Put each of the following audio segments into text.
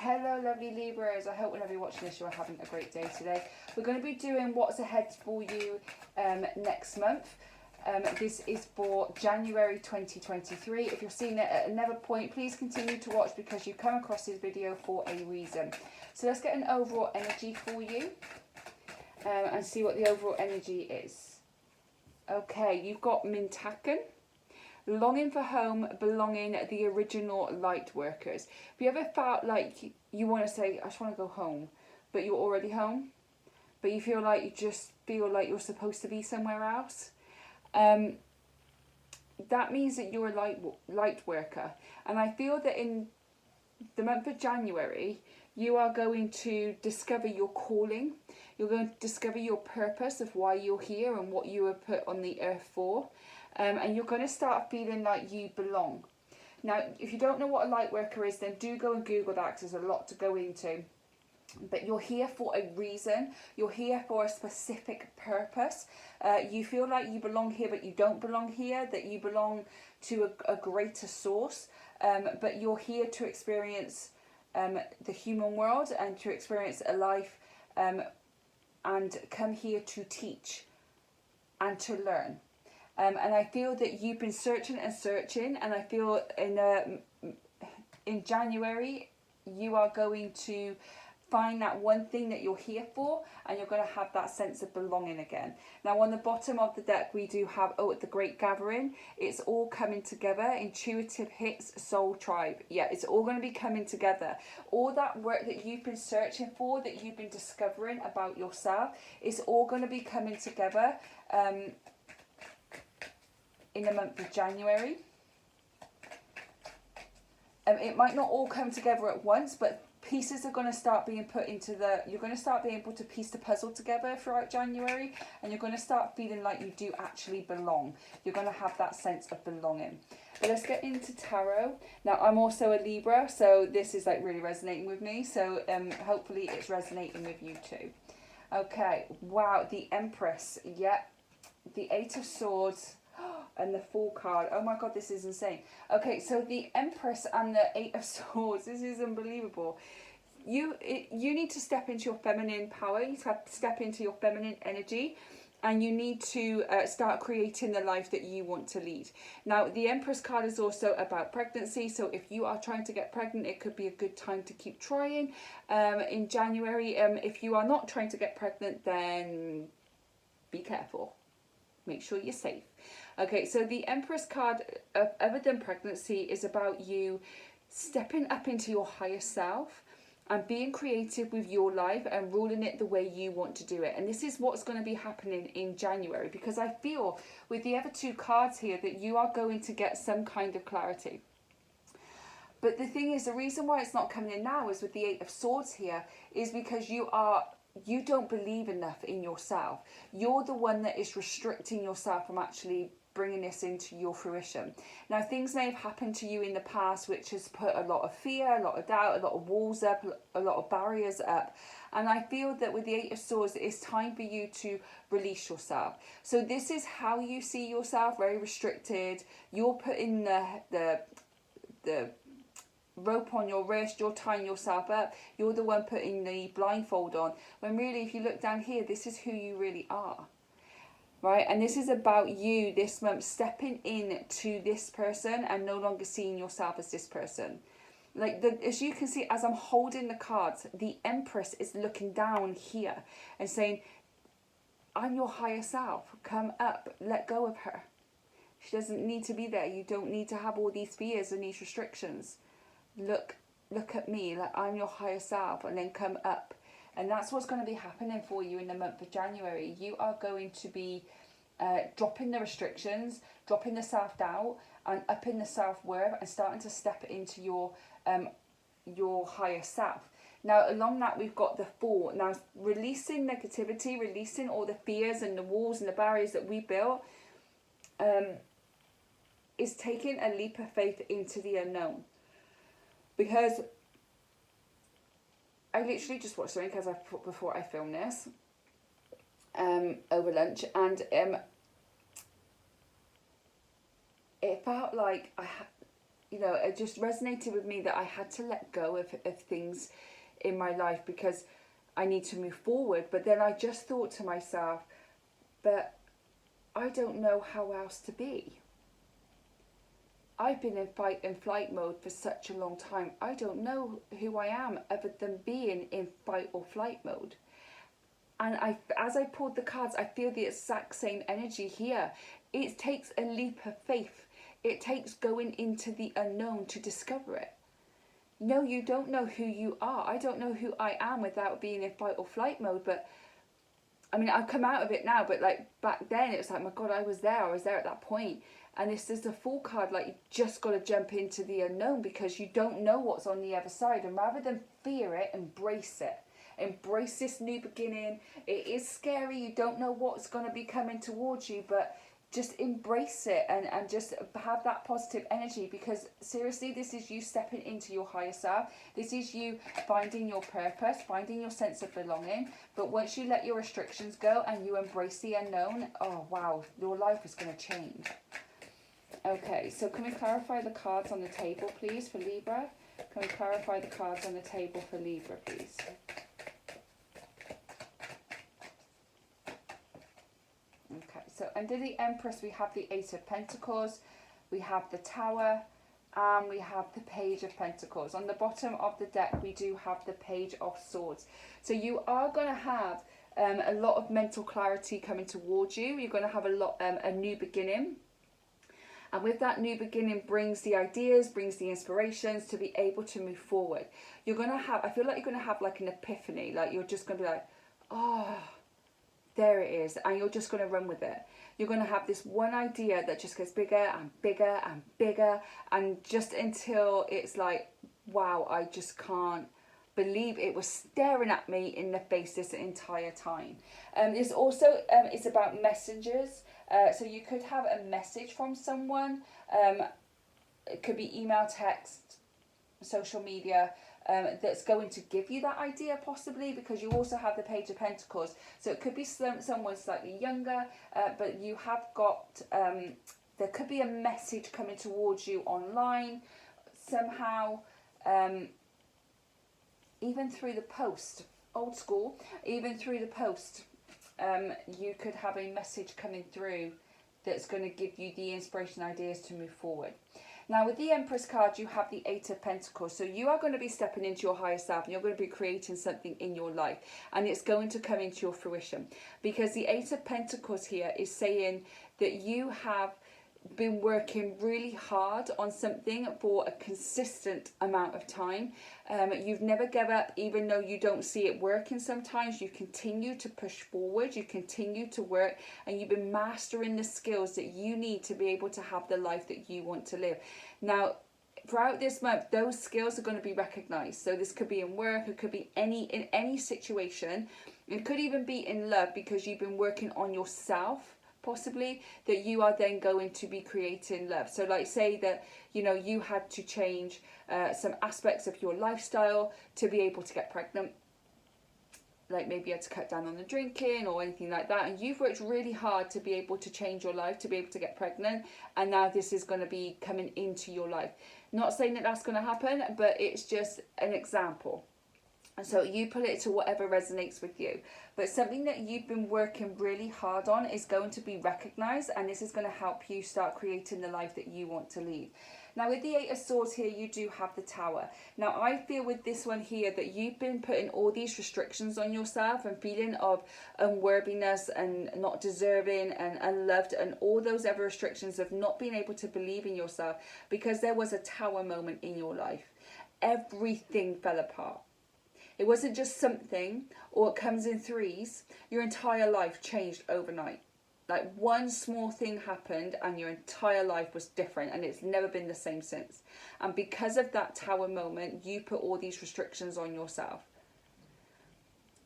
Hello lovely Libras, I hope whenever you're watching this you're having a great day today. We're going to be doing what's ahead for you next month. This is for January 2023. If you're seeing it at another point, please continue to watch because you've come across this video for a reason. So let's get an overall energy for you and see what the overall energy is. Okay, you've got Mintaken. Longing for home, belonging, the original light workers. Have you ever felt like you want to say, I just want to go home, but you're already home? But you feel like you're supposed to be somewhere else? That means that you're a light worker. And I feel that in the month of January, you are going to discover your calling. You're going to discover your purpose of why you're here and what you were put on the earth for. And you're going to start feeling like you belong. Now, if you don't know what a light worker is, then do go and Google that because there's a lot to go into. But you're here for a reason. You're here for a specific purpose. You feel like you belong here, but you don't belong here, that you belong to a greater source. But you're here to experience the human world and to experience a life and come here to teach and to learn. And I feel that you've been searching and searching, and I feel in January you are going to find that one thing that you're here for, and you're going to have that sense of belonging again. Now on the bottom of the deck we do have, the Great Gathering. It's all coming together. Intuitive hits, soul tribe. Yeah, it's all going to be coming together. All that work that you've been searching for, that you've been discovering about yourself, is all going to be coming together in the month of January. It might not all come together at once, but pieces are going to start being put into you're going to start being able to piece the puzzle together throughout January, and you're going to start feeling like you do actually belong. You're going to have that sense of belonging. But let's get into tarot. Now I'm also a Libra, so this is like really resonating with me, so hopefully it's resonating with you too. Okay, wow, the Empress. Yeah, the Eight of Swords and the Fool card. Oh my god, this is insane. Okay, so the Empress and the Eight of Swords, this is unbelievable. You need to step into your feminine power. You need to step into your feminine energy, and you need to start creating the life that you want to lead. Now the Empress card is also about pregnancy, so if you are trying to get pregnant, it could be a good time to keep trying in January. If you are not trying to get pregnant, then be careful. Make sure you're safe. Okay, so the Empress card, other than pregnancy, is about you stepping up into your higher self and being creative with your life and ruling it the way you want to do it. And this is what's going to be happening in January, because I feel with the other two cards here that you are going to get some kind of clarity. But the thing is, the reason why it's not coming in now is with the Eight of Swords here is because you don't believe enough in yourself. You're the one that is restricting yourself from actually bringing this into your fruition. Now things may have happened to you in the past which has put a lot of fear, a lot of doubt, a lot of walls up, a lot of barriers up, and I feel that with the Eight of Swords it's time for you to release yourself. So this is how you see yourself, very restricted. You're putting the rope on your wrist, you're tying yourself up, you're the one putting the blindfold on, when really if you look down here, this is who you really are, right? And this is about you this month stepping in to this person and no longer seeing yourself as this person. Like as you can see, as I'm holding the cards, the Empress is looking down here and saying, I'm your higher self, come up, let go of her. She doesn't need to be there. You don't need to have all these fears and these restrictions. Look at me, like I'm your higher self, and then come up. And that's what's going to be happening for you in the month of January. You are going to be dropping the restrictions, dropping the self-doubt, and upping the self-worth, and starting to step into your higher self. Now along that we've got the Fool. Now releasing negativity, releasing all the fears and the walls and the barriers that we built, is taking a leap of faith into the unknown. Because I literally just watched something before I filmed this over lunch, and it felt like you know, it just resonated with me that I had to let go of things in my life because I need to move forward. But then I just thought to myself, but I don't know how else to be. I've been in fight and flight mode for such a long time. I don't know who I am other than being in fight or flight mode. And as I pulled the cards, I feel the exact same energy here. It takes a leap of faith. It takes going into the unknown to discover it. No, you don't know who you are. I don't know who I am without being in fight or flight mode. But I mean, I've come out of it now, but like back then it was like, my God, I was there at that point. And this is the Fool card, like you just got to jump into the unknown because you don't know what's on the other side. And rather than fear it, embrace it. Embrace this new beginning. It is scary. You don't know what's going to be coming towards you, but just embrace it and just have that positive energy, because seriously, this is you stepping into your higher self. This is you finding your purpose, finding your sense of belonging. But once you let your restrictions go and you embrace the unknown, oh wow, your life is going to change. Okay, so can we clarify the cards on the table, please, for Libra? Can we clarify the cards on the table for Libra, please? Okay, so under the Empress, we have the Eight of Pentacles, we have the Tower, and we have the Page of Pentacles. On the bottom of the deck, we do have the Page of Swords. So you are going to have a lot of mental clarity coming towards you. You're going to have a new beginning. And with that new beginning brings the ideas, brings the inspirations to be able to move forward. You're going to have, I feel like you're going to have like an epiphany. Like you're just going to be like, oh, there it is. And you're just going to run with it. You're going to have this one idea that just gets bigger and bigger and bigger. And just until it's like, wow, I just can't believe it was staring at me in the face this entire time. There's also, it's about messengers. So you could have a message from someone. It could be email, text, social media, that's going to give you that idea possibly, because you also have the Page of Pentacles. So it could be someone slightly younger, but you have got, there could be a message coming towards you online somehow, even through the post, old school, even through the post. You could have a message coming through that's going to give you the inspiration ideas to move forward. Now with the Empress card, you have the Eight of Pentacles. So you are going to be stepping into your higher self and you're going to be creating something in your life, and it's going to come into your fruition, because the Eight of Pentacles here is saying that you have been working really hard on something for a consistent amount of time. You've never given up, even though you don't see it working sometimes. You continue to push forward, you continue to work, and you've been mastering the skills that you need to be able to have the life that you want to live. Now throughout this month, those skills are going to be recognized. So this could be in work, it could be in any situation. It could even be in love, because you've been working on yourself, possibly, that you are then going to be creating love. So like say that, you know, you had to change some aspects of your lifestyle to be able to get pregnant. Like maybe you had to cut down on the drinking or anything like that, and you've worked really hard to be able to change your life, to be able to get pregnant, and now this is going to be coming into your life. Not saying that that's going to happen, but it's just an example. And so you put it to whatever resonates with you. But something that you've been working really hard on is going to be recognized, and this is going to help you start creating the life that you want to lead. Now with the Eight of Swords here, you do have the Tower. Now I feel with this one here that you've been putting all these restrictions on yourself and feeling of unworthiness and not deserving and unloved and all those other restrictions of not being able to believe in yourself, because there was a Tower moment in your life. Everything fell apart. It wasn't just something, or it comes in threes. Your entire life changed overnight. Like one small thing happened and your entire life was different, and it's never been the same since. And because of that Tower moment, you put all these restrictions on yourself.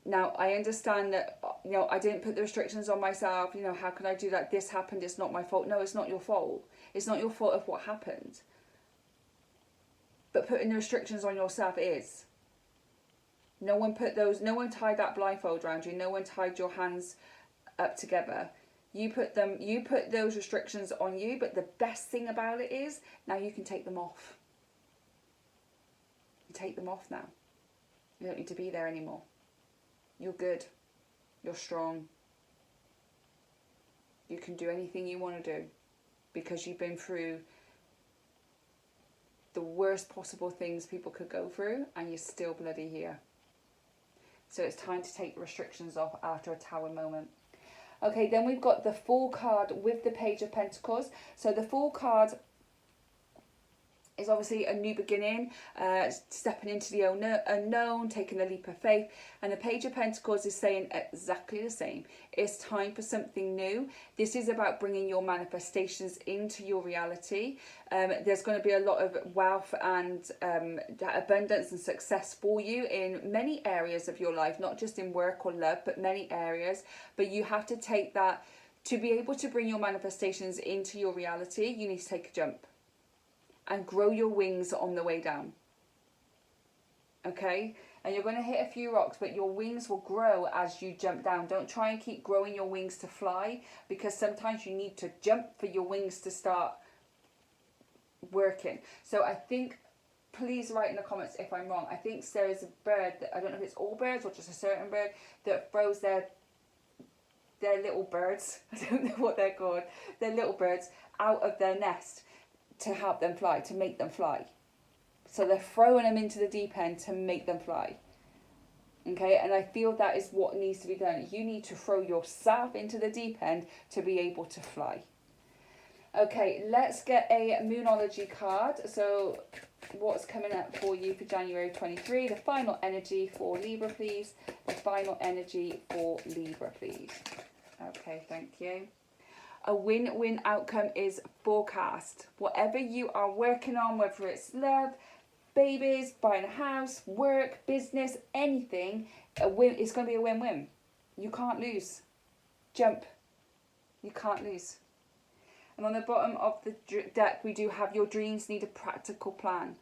Now, I understand that, you know, I didn't put the restrictions on myself. You know, how can I do that? This happened, it's not my fault. No, it's not your fault. It's not your fault of what happened. But putting the restrictions on yourself is. No one tied that blindfold around you. No one tied your hands up together. You put those restrictions on you, but the best thing about it is now you can take them off. You take them off now. You don't need to be there anymore. You're good. You're strong. You can do anything you want to do because you've been through the worst possible things people could go through and you're still bloody here. So it's time to take the restrictions off after a Tower moment. Okay, then we've got the Fool card with the Page of Pentacles. So the Fool card is obviously a new beginning, stepping into the unknown, taking a leap of faith. And the Page of Pentacles is saying exactly the same. It's time for something new. This is about bringing your manifestations into your reality. There's going to be a lot of wealth and abundance and success for you in many areas of your life, not just in work or love, but many areas. But you have to take that, to be able to bring your manifestations into your reality, you need to take a jump. And grow your wings on the way down. Okay? And you're going to hit a few rocks, but your wings will grow as you jump down. Don't try and keep growing your wings to fly, because sometimes you need to jump for your wings to start working. So I think, please write in the comments if I'm wrong. I think there is a bird, that, I don't know if it's all birds or just a certain bird, that throws their little birds, I don't know what they're called, their little birds out of their nest to help them fly, to make them fly. So they're throwing them into the deep end to make them fly. Okay, and I feel that is what needs to be done. You need to throw yourself into the deep end to be able to fly. Okay, let's get a Moonology card. So what's coming up for you for January 23? The final energy for Libra, please. The final energy for Libra, please. Okay, thank you. A win-win outcome is forecast. Whatever you are working on, whether it's love, babies, buying a house, work, business, anything, it's going to be a win-win. You can't lose. Jump. You can't lose. And on the bottom of the deck, we do have your dreams need a practical plan.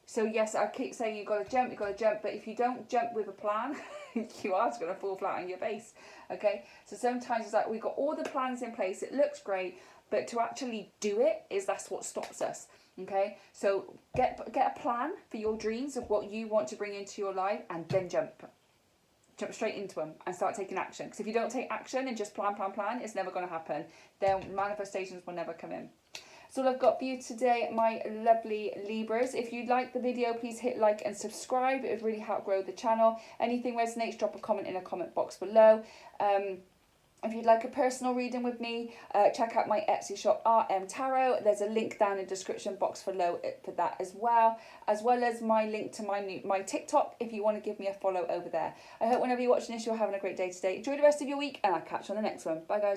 So yes, I keep saying you've got to jump, but if you don't jump with a plan, you are just going to fall flat on your face. Okay, so sometimes it's like we've got all the plans in place, it looks great, but to actually do it, that's what stops us. Okay, so get a plan for your dreams of what you want to bring into your life, and then jump straight into them and start taking action. Because if you don't take action and just plan, it's never going to happen. Then manifestations will never come in. So all I've got for you today, my lovely Libras. If you like the video, please hit like and subscribe. It would really help grow the channel. Anything resonates, drop a comment in a comment box below. If you'd like a personal reading with me, check out my Etsy shop, RM Tarot. There's a link down in the description box below for that as well as my link to my TikTok if you want to give me a follow over there. I hope whenever you're watching this, you're having a great day today. Enjoy the rest of your week, and I'll catch you on the next one. Bye, guys.